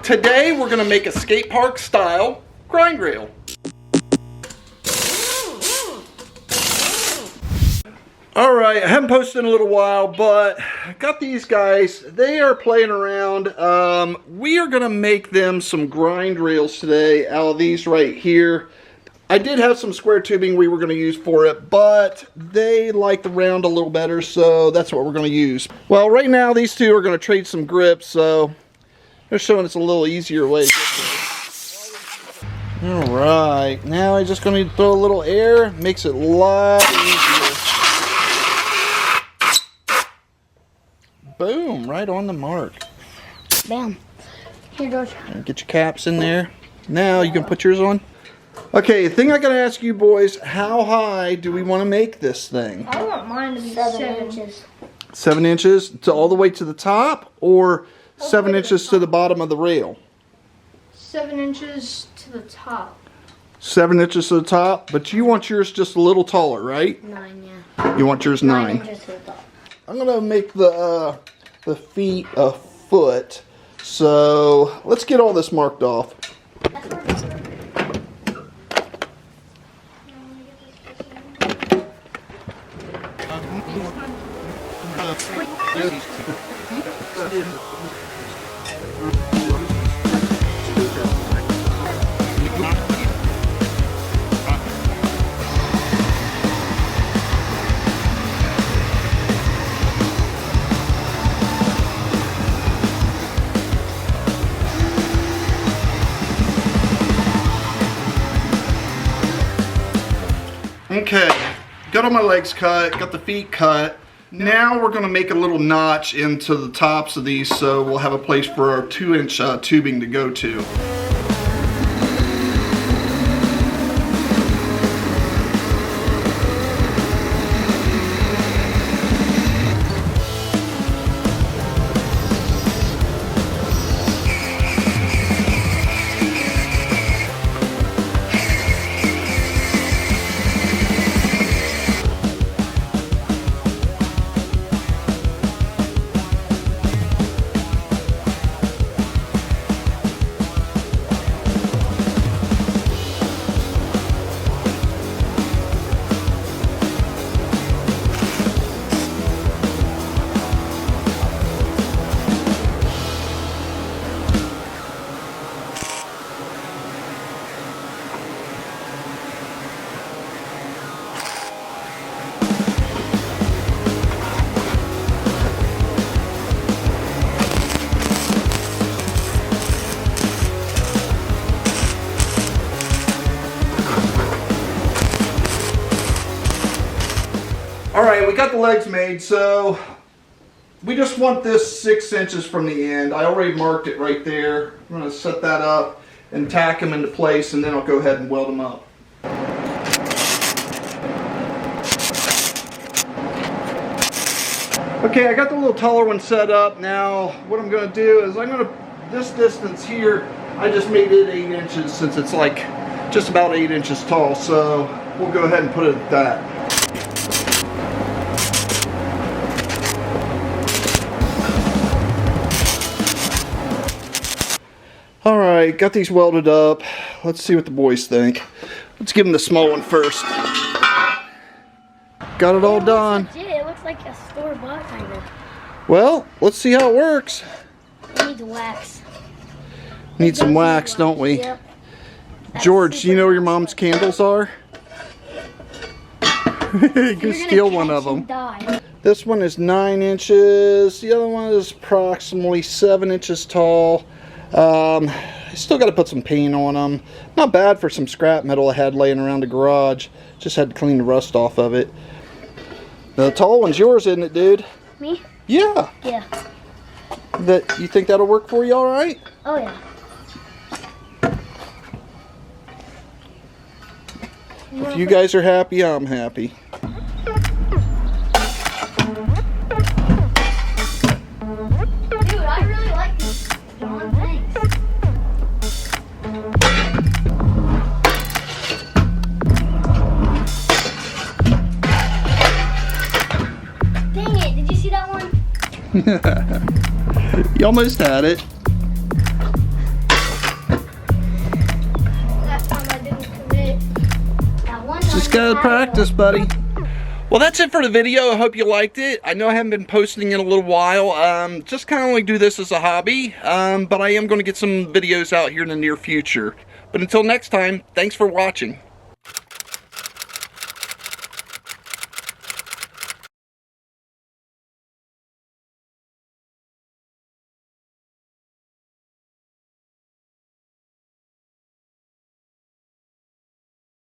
Today we're gonna make a skate park style grind rail. All right, I haven't posted in a little while, but I got these guys. They are playing around. We are gonna make them some grind rails today out of these right here. I did have some square tubing we were gonna use for it, but they like the round a little better, so that's what we're gonna use. Well, right now these two are gonna trade some grips, so they're showing us a little easier way to get there. All right, now I'm just gonna throw a little air, makes it a lot easier. Boom, right on the mark. Bam. Here, George. Get your caps in there. Now you can put yours on. Okay, the thing I gotta ask you boys, how high do we want to make this thing? I want mine to be 7 inches. 7 inches to all the way to the top, or 7 inches to the bottom of the rail? 7 inches to the top. 7 inches to the top, but you want yours just a little taller, right? 9, yeah. You want yours 9. 9 inches to the top. I'm gonna make the feet a foot, so let's get all this marked off. Okay, got all my legs cut, got the feet cut. Now we're gonna make a little notch into the tops of these so we'll have a place for our 2-inch tubing to go to. Alright, we got the legs made, so we just want this 6 inches from the end. I already marked it right there. I'm going to set that up and tack them into place, and then I'll go ahead and weld them up. Okay, I got the little taller one set up. Now, what I'm going to do is this distance here, I just made it 8 inches since it's like just about 8 inches tall, so we'll go ahead and put it at that. Alright, got these welded up. Let's see what the boys think. Let's give them the small one first. Got it all done. It looks like a store-bought kind of. Well, let's see how it works. It needs wax. Need some wax, don't we? Yep. George, do you know where your mom's candles are? You can steal one of them. This one is 9 inches. The other one is approximately 7 inches tall. I still got to put some paint on them. Not bad for some scrap metal I had laying around the garage. Just had to clean the rust off of it. The tall one's yours, isn't it, dude? Me? Yeah. Yeah. You think that'll work for you all right? Oh, yeah. If you guys are happy, I'm happy. Dude, I really like these John things. Dang it, did you see that one? You almost had it. gotta practice, buddy. Well, that's it for the video. I hope you liked it. I know I haven't been posting in a little while. Just kind of like do this as a hobby. But I am going to get some videos out here in the near future. But until next time, thanks for watching.